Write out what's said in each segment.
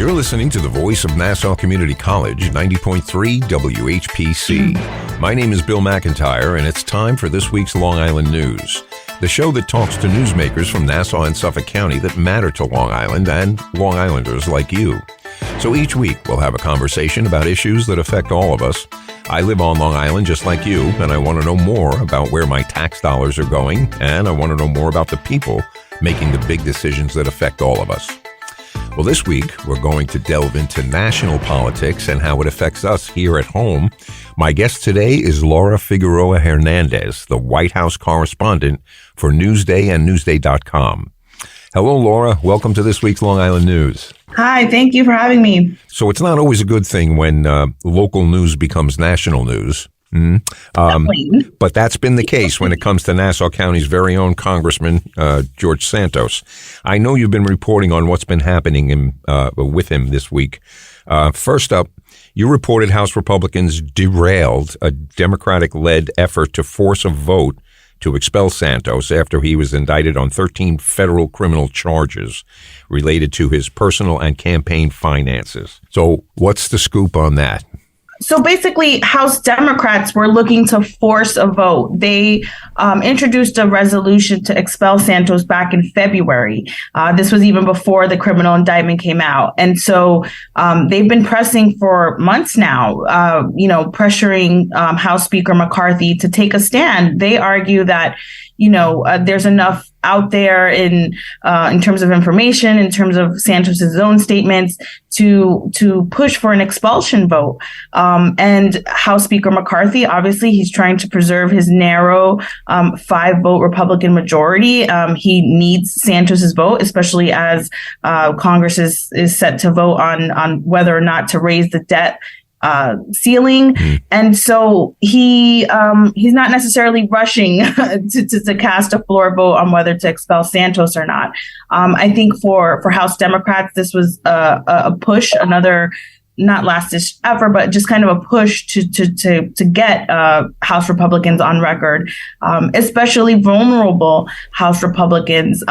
You're listening to the voice of Nassau Community College, 90.3 WHPC. My name is Bill McIntyre, and it's time for this week's Long Island News, the show that talks to newsmakers from Nassau and Suffolk County that matter to Long Island and Long Islanders like you. So each week, we'll have a conversation about issues that affect all of us. I live on Long Island just like you, and I want to know more about where my tax dollars are going, and I want to know more about the people making the big decisions that affect all of us. Well, this week, we're going to delve into national politics and how it affects us here at home. My guest today is Laura Figueroa Hernandez, the White House Correspondent for Newsday and Newsday.com. Hello, Laura. Welcome to this week's Long Island News. Hi, thank you for having me. So it's not always a good thing when local news becomes national news. But that's been the case when it comes to Nassau County's very own Congressman, George Santos. I know you've been reporting on what's been happening with him this week. First up, you reported House Republicans derailed a Democratic-led effort to force a vote to expel Santos after he was indicted on 13 federal criminal charges related to his personal and campaign finances. So what's the scoop on that? So basically, House Democrats were looking to force a vote. They introduced a resolution to expel Santos back in February. This was even before the criminal indictment came out. And so they've been pressing for months now, pressuring House Speaker McCarthy to take a stand. They argue that, there's enough out there in terms of information, in terms of Santos's own statements to push for an expulsion vote. And House Speaker McCarthy, obviously, he's trying to preserve his narrow 5-vote Republican majority. He needs Santos's vote, especially as Congress is set to vote on whether or not to raise the debt ceiling. And so he's not necessarily rushing to cast a floor vote on whether to expel Santos or not. I think for House Democrats, this was a push, another not last-ditch effort, but just kind of a push to get House Republicans on record, especially vulnerable House Republicans,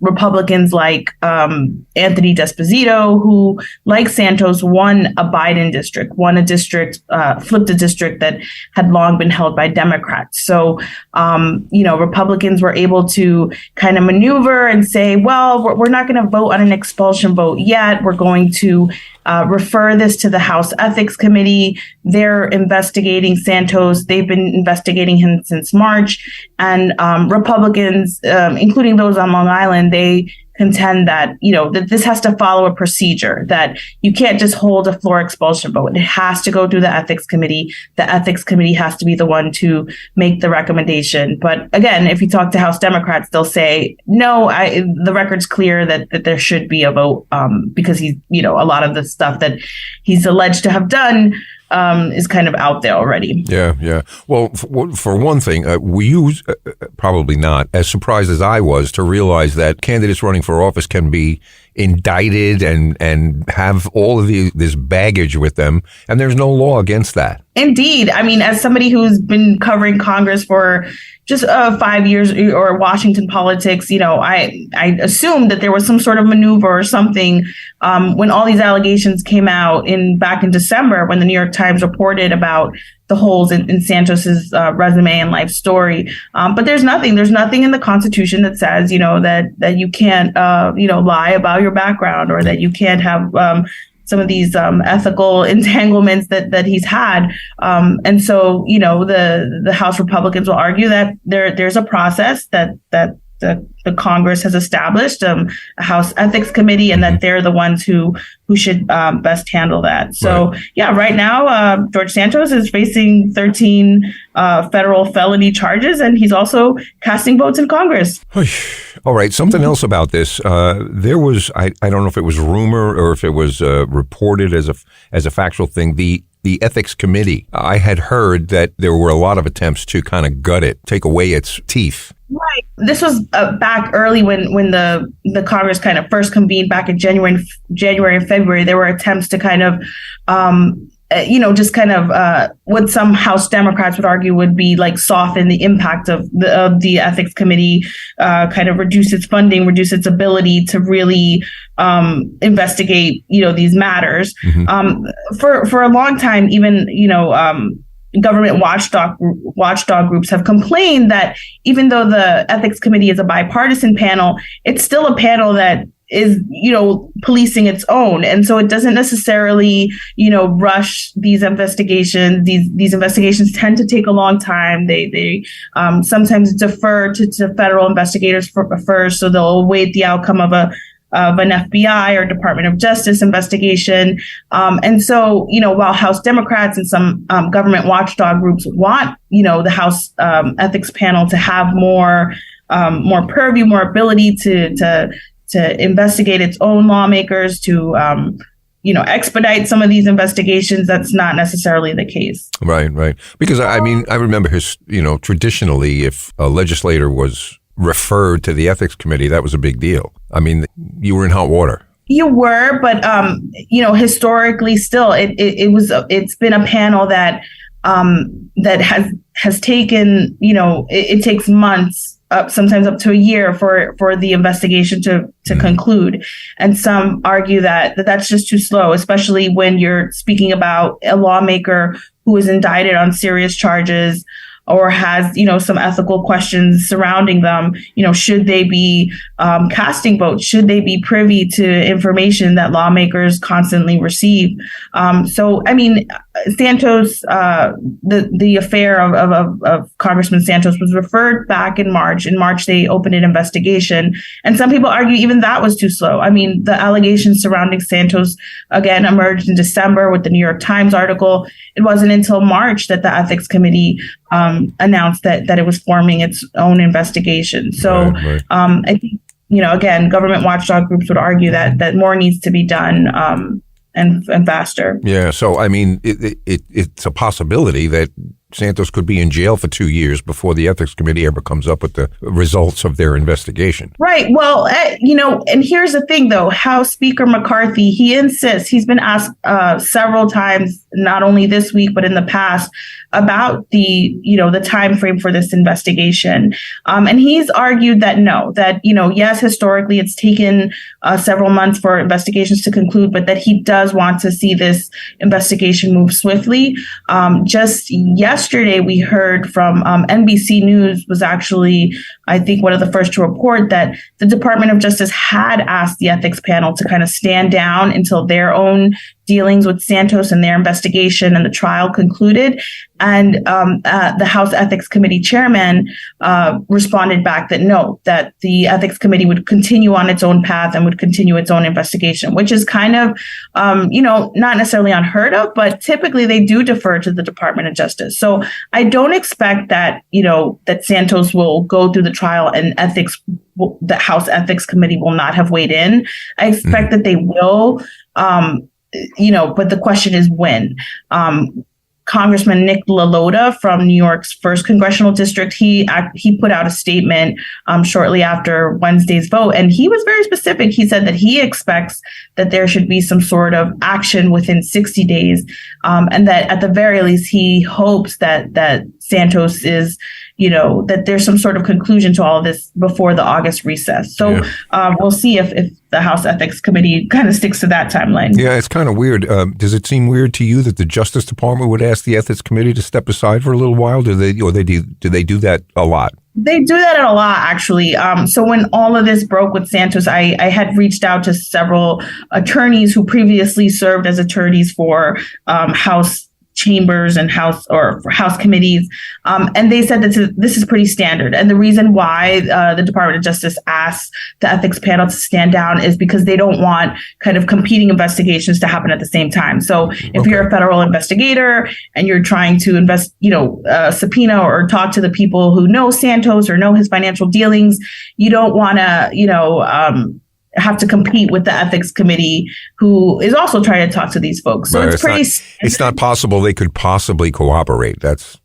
Republicans like Anthony D'Esposito, who, like Santos, won a Biden district, flipped a district that had long been held by Democrats. So, Republicans were able to kind of maneuver and say, well, we're not going to vote on an expulsion vote yet. We're going to refer this to the House Ethics Committee. They're investigating Santos. They've been investigating him since March. And Republicans, including those on Long Island, they contend that, that this has to follow a procedure, that you can't just hold a floor expulsion vote. It has to go through the Ethics Committee. The Ethics Committee has to be the one to make the recommendation. But again, if you talk to House Democrats, they'll say, no, the record's clear that there should be a vote because he's, a lot of the stuff that he's alleged to have done is kind of out there already. Yeah. Well, for one thing, were you probably not as surprised as I was to realize that candidates running for office can be indicted and have all of this baggage with them, and there's no law against that? Indeed. I mean, as somebody who's been covering Congress for just 5 years or Washington politics, I assumed that there was some sort of maneuver or something when all these allegations came out back in December, when the New York Times reported about the holes in Santos's resume and life story. But there's nothing in the Constitution that says, that you can't, lie about your background, or that you can't have some of these ethical entanglements that he's had. And so, the House Republicans will argue that there's a process that the Congress has established, a House Ethics Committee, and that they're the ones who should best handle that. So, right. Right now, George Santos is facing 13 federal felony charges, and he's also casting votes in Congress. All right. Something else about this. There was, I don't know if it was rumor or if it was reported as a factual thing, the Ethics Committee. I had heard that there were a lot of attempts to kind of gut it, take away its teeth. Right. This was back early when the Congress kind of first convened back in January and February. There were attempts to kind of just kind of what some House Democrats would argue would be like soften the impact of the ethics committee, kind of reduce its funding, reduce its ability to really investigate, these matters. For a long time, even, government watchdog groups have complained that even though the ethics committee is a bipartisan panel, it's still a panel that is, policing its own. And so it doesn't necessarily, rush these investigations. These investigations tend to take a long time. They sometimes defer to federal investigators first. So they'll await the outcome of an FBI or Department of Justice investigation. And so, while House Democrats and some government watchdog groups want, the House ethics panel to have more purview, more ability to investigate its own lawmakers, to expedite some of these investigations, that's not necessarily the case. Right. Because I remember traditionally, if a legislator was referred to the ethics committee, that was a big deal. I mean, you were in hot water. You were, but historically, still, it's been a panel that has taken, it takes months, sometimes up to a year for the investigation to conclude. And some argue that that's just too slow, especially when you're speaking about a lawmaker who is indicted on serious charges or has, some ethical questions surrounding them. Should they be casting votes? Should they be privy to information that lawmakers constantly receive? Santos, the affair of Congressman Santos was referred back in March. In March, they opened an investigation. And some people argue even that was too slow. I mean, the allegations surrounding Santos, again, emerged in December with the New York Times article. It wasn't until March that the Ethics Committee announced that it was forming its own investigation. So right. I think, again, government watchdog groups would argue that more needs to be done and faster. Yeah. So, I mean, it's a possibility that Santos could be in jail for 2 years before the ethics committee ever comes up with the results of their investigation. Right. Well, and here's the thing, though. House Speaker McCarthy, he insists, he's been asked several times, not only this week, but in the past, about the time frame for this investigation. And he's argued that yes, historically, it's taken several months for investigations to conclude, but that he does want to see this investigation move swiftly. Just yesterday, we heard from NBC News was actually, I think, one of the first to report that the Department of Justice had asked the ethics panel to kind of stand down until their own dealings with Santos and their investigation and the trial concluded. And the House Ethics Committee chairman responded back that no, that the Ethics Committee would continue on its own path and would continue its own investigation, which is kind of, not necessarily unheard of, but typically they do defer to the Department of Justice. So I don't expect that, that Santos will go through the trial and the House Ethics Committee will not have weighed in. I expect that they will, but the question is when. Congressman Nick LaLota from New York's 1st Congressional District, he put out a statement shortly after Wednesday's vote, and he was very specific. He said that he expects that there should be some sort of action within 60 days, and that at the very least, he hopes that Santos is, that there's some sort of conclusion to all of this before the August recess. So we'll see if the House Ethics Committee kind of sticks to that timeline. Yeah, it's kind of weird. Does it seem weird to you that the Justice Department would ask the Ethics Committee to step aside for a little while? Do they do that a lot? They do that a lot, actually. So when all of this broke with Santos, I had reached out to several attorneys who previously served as attorneys for House chambers and House committees. And they said that this is pretty standard. And the reason why the Department of Justice asked the ethics panel to stand down is because they don't want kind of competing investigations to happen at the same time. So if you're a federal investigator and you're trying to subpoena or talk to the people who know Santos or know his financial dealings, you don't want to, have to compete with the ethics committee, who is also trying to talk to these folks. So it's not possible they could possibly cooperate. That's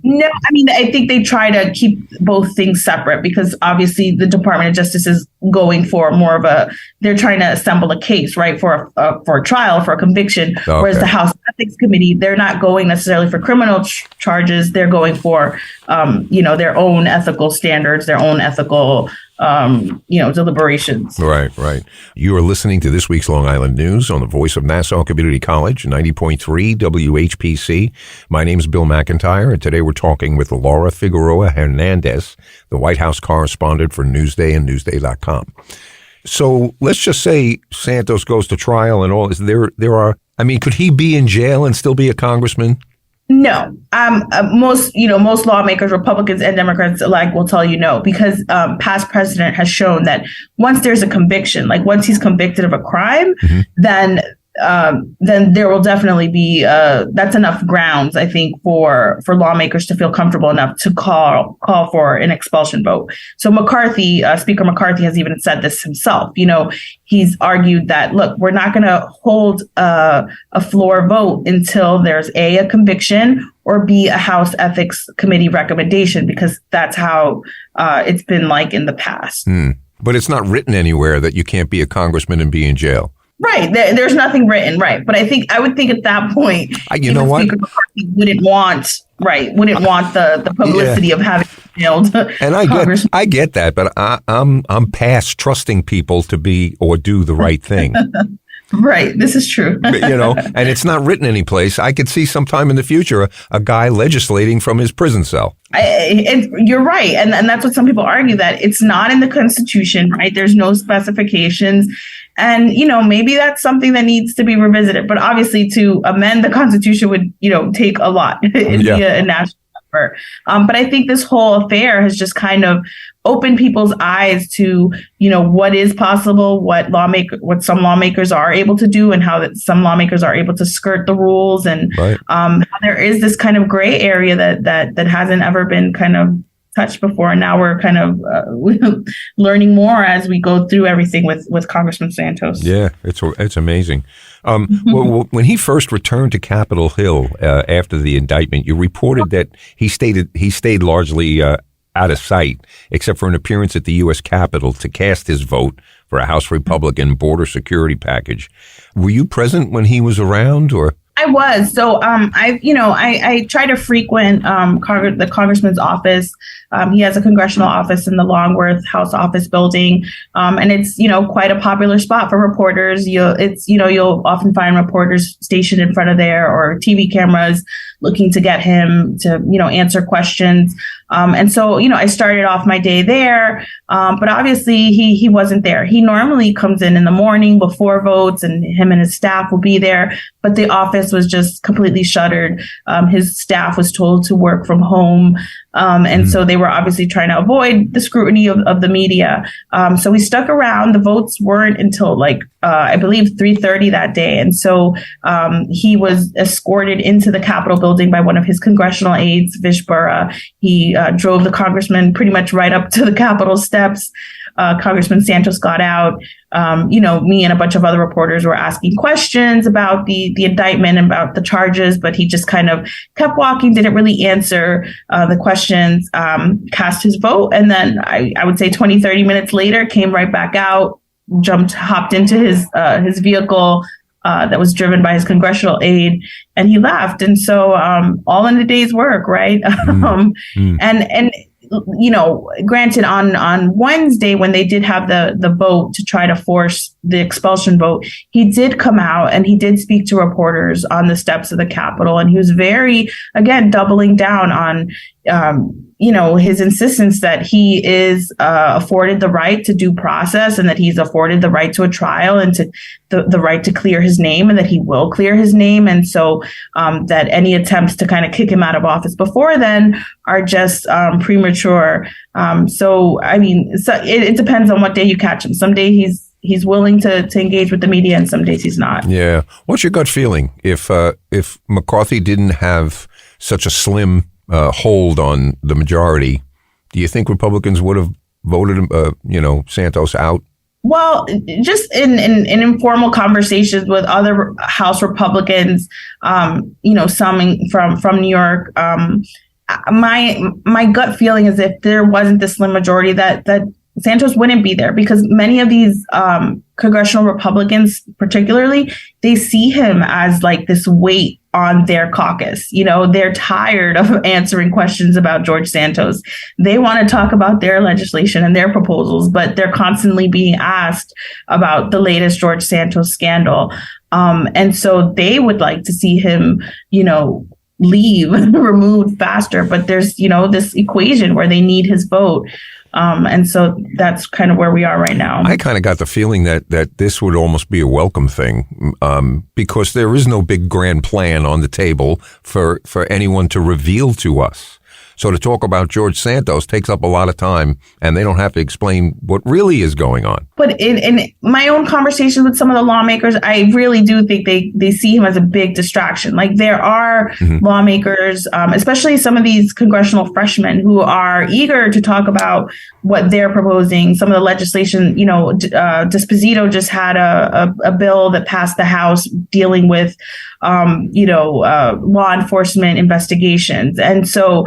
no. I mean, I think they try to keep both things separate because obviously the Department of Justice is going for more of they're trying to assemble a case, right, for a trial, for a conviction. Okay. Whereas the House Ethics Committee, they're not going necessarily for criminal charges. They're going for, their own ethical standards, their own ethical deliberations. Right. You are listening to this week's Long Island News on the voice of Nassau Community College, 90.3 WHPC. My name is Bill McIntyre, and today we're talking with Laura Figueroa Hernandez, the White House correspondent for Newsday and Newsday.com. So let's just say Santos goes to trial and all. Could he be in jail and still be a congressman? No. Most lawmakers, Republicans and Democrats alike, will tell you no, because past precedent has shown that once there's a conviction, like once he's convicted of a crime, then there will definitely be that's enough grounds, I think, for lawmakers to feel comfortable enough to call for an expulsion vote. So Speaker McCarthy has even said this himself. He's argued that, look, we're not going to hold a floor vote until there's a conviction or B, a House Ethics Committee recommendation, because that's how it's been like in the past. But it's not written anywhere that you can't be a congressman and be in jail. Right. There's nothing written. Right. But I would think at that point, you know what? Speaker McCarthy wouldn't want the publicity of having failed. And I get that, but I'm past trusting people to be or do the right thing. Right. This is true. And it's not written anyplace. I could see sometime in the future a guy legislating from his prison cell. You're right. And that's what some people argue, that it's not in the Constitution, right? There's no specifications. And, maybe that's something that needs to be revisited. But obviously to amend the Constitution would, take a lot. It'd be a national effort. But I think this whole affair has just kind of opened people's eyes to, what is possible, what some lawmakers are able to do, and how that some lawmakers are able to skirt the rules, and how there is this kind of gray area that hasn't ever been kind of touched before. And now we're kind of learning more as we go through everything with Congressman Santos. Yeah, it's amazing. Well, when he first returned to Capitol Hill after the indictment, you reported that he stayed largely out of sight, except for an appearance at the U.S. Capitol to cast his vote for a House Republican border security package. Were you present when he was around, or? I was. So I try to frequent the congressman's office. He has a congressional office in the Longworth House Office building. And it's, quite a popular spot for reporters. You'll often find reporters stationed in front of there, or TV cameras looking to get him to, answer questions. And so, I started off my day there. But obviously he wasn't there. He normally comes in the morning before votes, and him and his staff will be there. But the office was just completely shuttered. His staff was told to work from home. And so they were obviously trying to avoid the scrutiny of the media. So we stuck around. The votes weren't until I believe 3:30 that day. And so he was escorted into the Capitol building by one of his congressional aides, Vish Burra. He drove the congressman pretty much right up to the Capitol steps. Congressman Santos got out. Me and a bunch of other reporters were asking questions about the indictment and about the charges, but he just kind of kept walking, didn't really answer the questions, cast his vote. And then I would say 20, 30 minutes later, came right back out, hopped into his vehicle that was driven by his congressional aide, and he left. And so all in a day's work, right? And granted, on Wednesday, when they did have the vote to try to force the expulsion vote, he did come out and he did speak to reporters on the steps of the Capitol. And he was very, again, doubling down on, his insistence that he is afforded the right to due process, and that he's afforded the right to a trial, and to the right to clear his name, and that he will clear his name. And so that any attempts to kind of kick him out of office before then are just premature. It depends on what day you catch him. Some day he's willing to engage with the media, and some days he's not. Yeah. What's your gut feeling if McCarthy didn't have such a slim hold on the majority? Do you think Republicans would have voted Santos out Well, just in informal conversations with other House Republicans, some from New York, my gut feeling is if there wasn't this slim majority that Santos wouldn't be there, because many of these congressional Republicans, particularly, they see him as like this weight on their caucus. They're tired of answering questions about George Santos. They want to talk about their legislation and their proposals, but they're constantly being asked about the latest George Santos scandal. And so they would like to see him, leave, removed faster. But there's, this equation where they need his vote. And so that's kind of where we are right now. I kind of got the feeling that this would almost be a welcome thing, because there is no big grand plan on the table for anyone to reveal to us. So to talk about George Santos takes up a lot of time, and they don't have to explain what really is going on. But in my own conversations with some of the lawmakers, I really do think they see him as a big distraction. Like, there are lawmakers, especially some of these congressional freshmen, who are eager to talk about what they're proposing. Some of the legislation, Desposito just had a bill that passed the House dealing with, law enforcement investigations. And so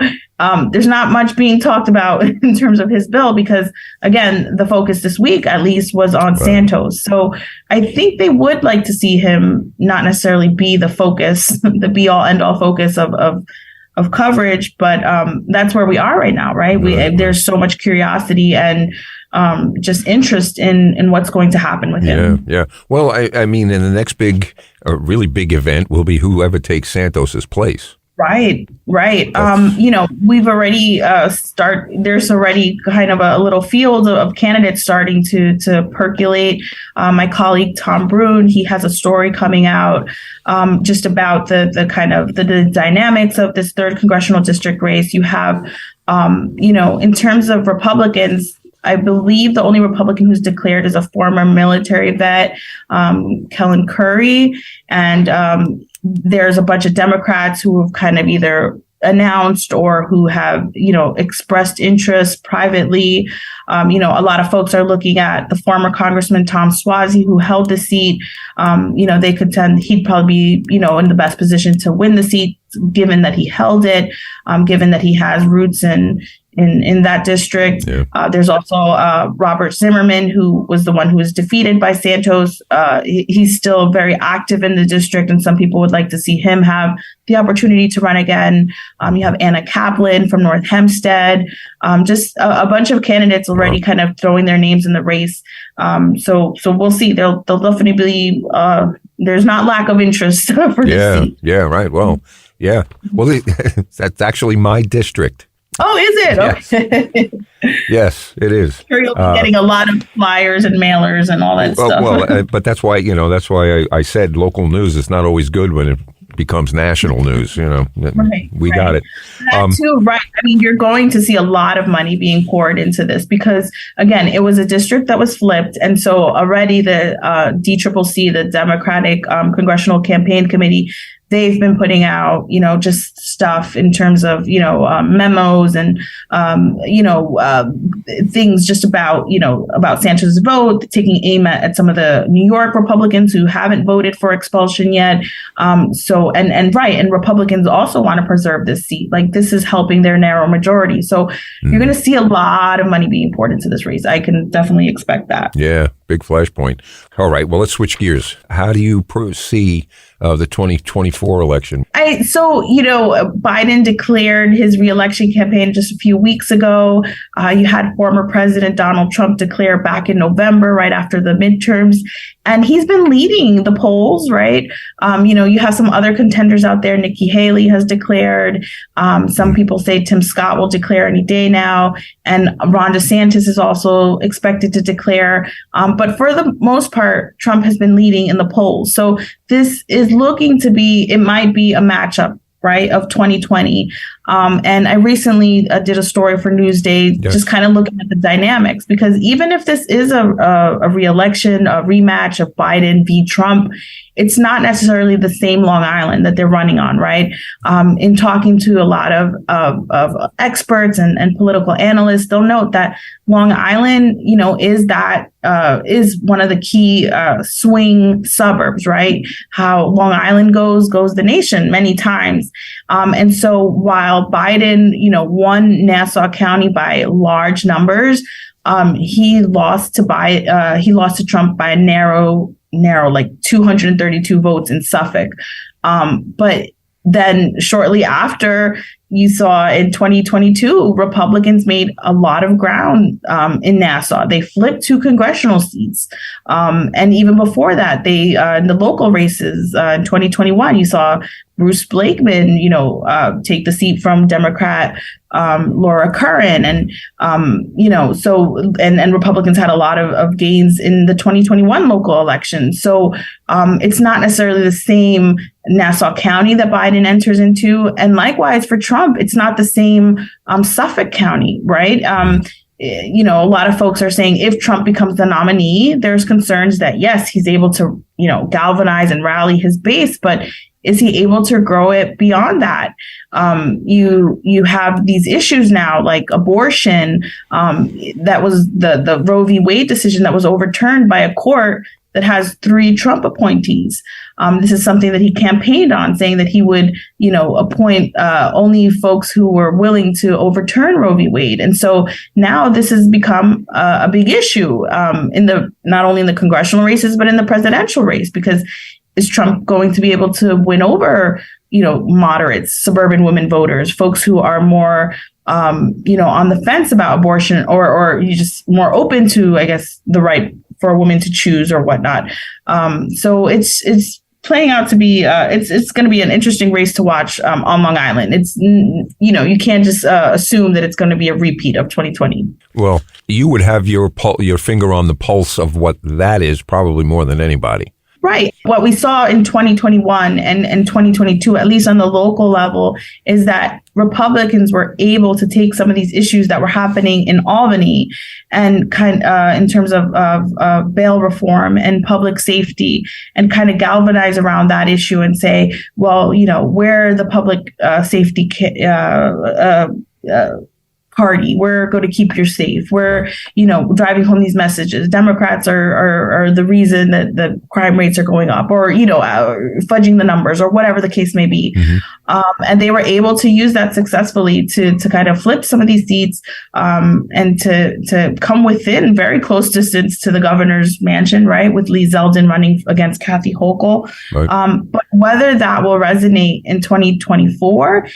there's not much being talked about in terms of his bill, because, again, the focus this week, at least, was on Santos. So I think they would like to see him not necessarily be the focus, the be all end all focus of coverage. But that's where we are right now, right? There's so much curiosity and just interest in what's going to happen with him. Yeah. Well, I mean, in the next really big event will be whoever takes Santos's place. Right. We've already there's already kind of a little field of candidates starting to percolate. My colleague, Tom Brune, he has a story coming out just about the kind of the dynamics of this third congressional district race. You have, in terms of Republicans, I believe the only Republican who's declared is a former military vet, Kellen Curry. And there's a bunch of Democrats who have kind of either announced or who have, expressed interest privately. A lot of folks are looking at the former Congressman Tom Suozzi, who held the seat. They contend he'd probably be, in the best position to win the seat, given that he held it, given that he has roots in that district. Yeah. There's also Robert Zimmerman, who was the one who was defeated by Santos. He's still very active in the district, and some people would like to see him have the opportunity to run again. You have Anna Kaplan from North Hempstead. Just a bunch of candidates already kind of throwing their names in the race. So we'll see. They'll definitely be, there's not lack of interest for this seat. Yeah, right. Well, yeah. Well, that's actually my district. Oh, is it? Yes. Okay. Yes, it is. Sure, you'll be getting a lot of flyers and mailers and all that stuff. Well, but that's why I said local news is not always good when it becomes national news. We got it. That too, right? I mean, you're going to see a lot of money being poured into this because, again, it was a district that was flipped, and so already the DCCC, the Democratic Congressional Campaign Committee, they've been putting out, just stuff in terms of, memos and, things just about Santos' vote, taking aim at some of the New York Republicans who haven't voted for expulsion yet. And Republicans also want to preserve this seat. Like, this is helping their narrow majority. So you're going to see a lot of money being poured into this race. I can definitely expect that. Yeah. Big flashpoint. All right. Well, let's switch gears. How do you see the 2024 election? Biden declared his reelection campaign just a few weeks ago. You had former President Donald Trump declare back in November, right after the midterms. And he's been leading the polls, right? You have some other contenders out there. Nikki Haley has declared. Some people say Tim Scott will declare any day now. And Ron DeSantis is also expected to declare. But for the most part, Trump has been leading in the polls. So this is looking to be, it might be a matchup, right, of 2020. And I recently did a story for Newsday, just kind of looking at the dynamics, because even if this is a re-election, a rematch of Biden v. Trump, it's not necessarily the same Long Island that they're running on, right? In talking to a lot of experts and political analysts, they'll note that Long Island, is one of the key swing suburbs, right? How Long Island goes the nation many times. And so while Biden, won Nassau County by large numbers, he lost to Trump by a narrow, like 232 votes in Suffolk. But then shortly after, you saw in 2022, Republicans made a lot of ground in Nassau. They flipped 2 congressional seats. And even before that, they in the local races in 2021, you saw Bruce Blakeman, take the seat from Democrat Laura Curran. And, and Republicans had a lot of gains in the 2021 local election. So it's not necessarily the same Nassau County that Biden enters into. And likewise for Trump, it's not the same Suffolk County, right? A lot of folks are saying if Trump becomes the nominee, there's concerns that, yes, he's able to, galvanize and rally his base, but is he able to grow it beyond that? You have these issues now like abortion. That was the Roe v. Wade decision that was overturned by a court that has 3 Trump appointees. This is something that he campaigned on, saying that he would, appoint only folks who were willing to overturn Roe v. Wade. And so now this has become a big issue not only in the congressional races, but in the presidential race, because is Trump going to be able to win over, moderates, suburban women voters, folks who are more, on the fence about abortion or you just more open to, I guess, the right for a woman to choose or whatnot. So it's playing out to be it's going to be an interesting race to watch on Long Island. It's you can't just assume that it's going to be a repeat of 2020. Well, you would have your finger on the pulse of what that is probably more than anybody. Right. What we saw in 2021 and 2022, at least on the local level, is that Republicans were able to take some of these issues that were happening in Albany and in terms of bail reform and public safety and kind of galvanize around that issue and say, well, where the public safety party, we're going to keep you safe. We're, driving home these messages. Democrats are the reason that the crime rates are going up, or, fudging the numbers, or whatever the case may be. Mm-hmm. And they were able to use that successfully to kind of flip some of these seats and to come within very close distance to the governor's mansion, right, with Lee Zeldin running against Kathy Hochul. Right. But whether that will resonate in 2024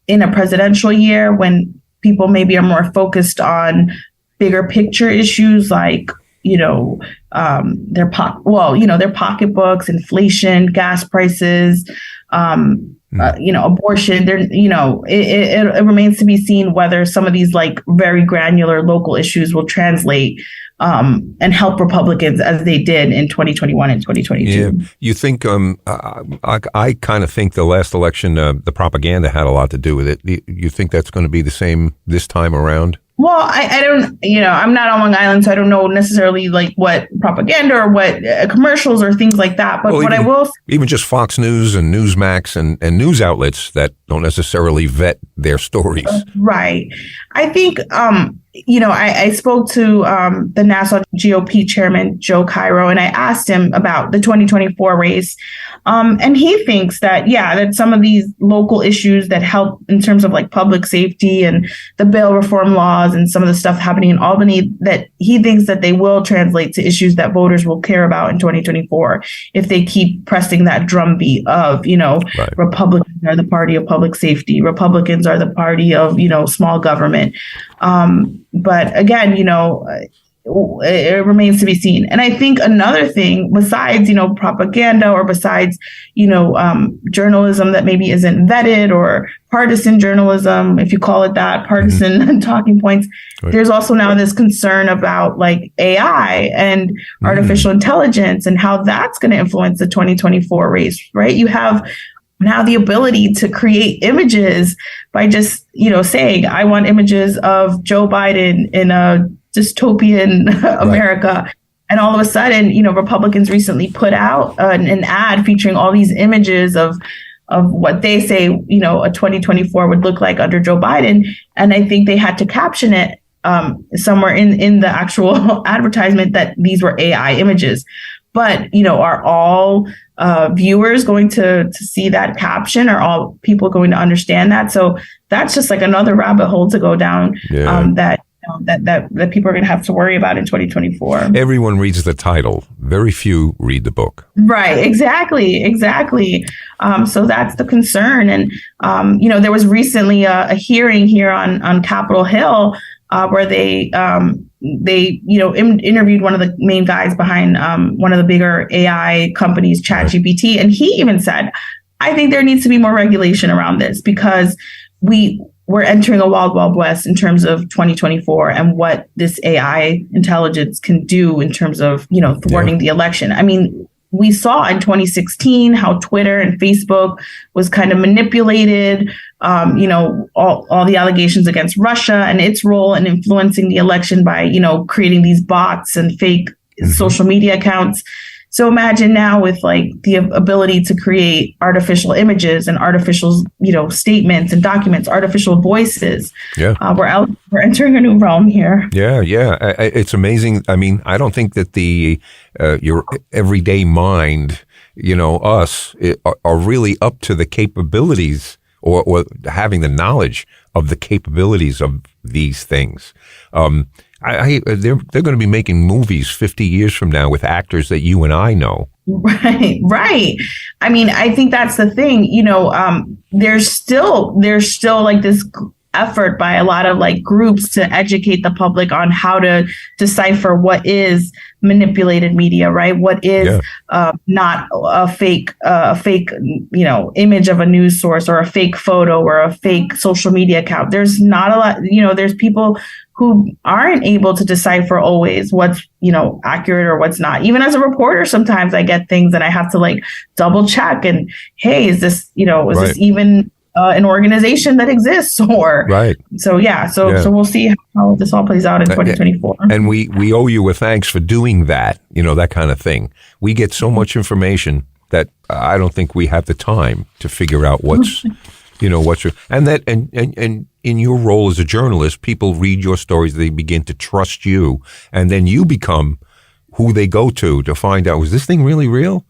in a presidential year when people maybe are more focused on bigger picture issues like, their pocketbooks, inflation, gas prices, abortion. It remains to be seen whether some of these like very granular local issues will translate and help Republicans as they did in 2021 and 2022. Yeah. You think, I kind of think the last election, the propaganda had a lot to do with it. You think that's going to be the same this time around? Well, I don't, I'm not on Long Island, so I don't know necessarily like what propaganda or what commercials or things like that. But what I will... Even just Fox News and Newsmax and news outlets that don't necessarily vet their stories. Right. I think, I spoke to the Nassau GOP chairman, Joe Cairo, and I asked him about the 2024 race. And he thinks that, that some of these local issues that help in terms of like public safety and the bail reform laws and some of the stuff happening in Albany, that he thinks that they will translate to issues that voters will care about in 2024 if they keep pressing that drumbeat of, right. Republicans are the party of public safety. Republicans are the party of, small government. But again, it remains to be seen. And I think another thing besides, propaganda or besides, journalism that maybe isn't vetted or partisan journalism, if you call it that, partisan mm-hmm. talking points, right. There's also now this concern about like AI and artificial intelligence and how that's going to influence the 2024 race, right? You have now the ability to create images by just, saying, I want images of Joe Biden in a dystopian America. Right. And all of a sudden, Republicans recently put out an ad featuring all these images of what they say, a 2024 would look like under Joe Biden. And I think they had to caption it somewhere in the actual advertisement that these were AI images. But, are all viewers going to see that caption? Are all people going to understand that? So that's just like another rabbit hole to go down that people are going to have to worry about in 2024. Everyone reads the title. Very few read the book. Right. Exactly. So that's the concern. And, there was recently a hearing here on Capitol Hill where they interviewed one of the main guys behind one of the bigger AI companies, ChatGPT. And he even said, I think there needs to be more regulation around this because we're entering a wild, wild west in terms of 2024 and what this AI intelligence can do in terms of, thwarting the election. I mean, we saw in 2016 how Twitter and Facebook was kind of manipulated, all the allegations against Russia and its role in influencing the election by, creating these bots and fake social media accounts. So imagine now with like the ability to create artificial images and artificial, statements and documents, artificial voices. Yeah, we're entering a new realm here. Yeah. It's amazing. I mean, I don't think that your everyday mind, us are really up to the capabilities or having the knowledge of the capabilities of these things. They're going to be making movies 50 years from now with actors that you and I know. Right. I mean, I think that's the thing. There's still like this effort by a lot of like groups to educate the public on how to decipher what is manipulated media, right? What is not a fake, image of a news source or a fake photo or a fake social media account. There's not a lot, there's people who aren't able to decipher always what's, accurate or what's not. Even as a reporter, sometimes I get things and I have to like double check and, hey, is this, this even an organization that exists or so we'll see how this all plays out in 2024. And we owe you a thanks for doing that, that kind of thing. We get so much information that I don't think we have the time to figure out what's and in your role as a journalist, people read your stories, they begin to trust you, and then you become who they go to find out, is this thing really real?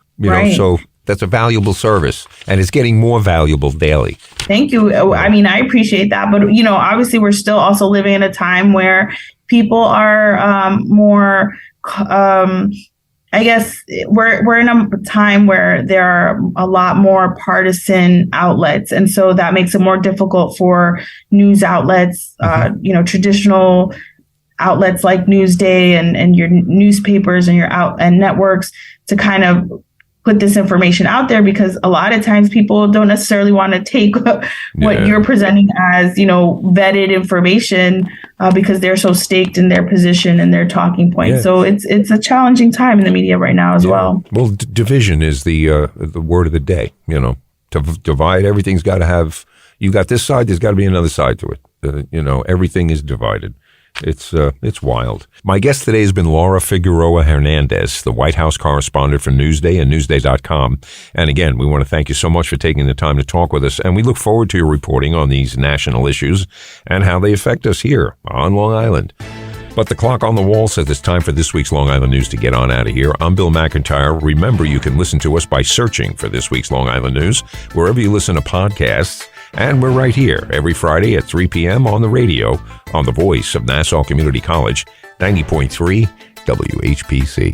So that's a valuable service, and it's getting more valuable daily. Thank you. I mean, I appreciate that. But, obviously we're still also living in a time where people are more, I guess we're in a time where there are a lot more partisan outlets. And so that makes it more difficult for news outlets, traditional outlets like Newsday and your newspapers and and networks to kind of put this information out there, because a lot of times people don't necessarily want to take what you're presenting as, vetted information because they're so staked in their position and their talking point. Yeah. So it's a challenging time in the media right now as well. Well, division is the word of the day. To divide, everything's got to have. You got this side, there's got to be another side to it. Everything is divided. It's wild. My guest today has been Laura Figueroa Hernandez, the White House correspondent for Newsday and Newsday.com. And again, we want to thank you so much for taking the time to talk with us. And we look forward to your reporting on these national issues and how they affect us here on Long Island. But the clock on the wall says it's time for this week's Long Island News to get on out of here. I'm Bill McIntyre. Remember, you can listen to us by searching for this week's Long Island News wherever you listen to podcasts. And we're right here every Friday at 3 p.m. on the radio on the voice of Nassau Community College, 90.3 WHPC.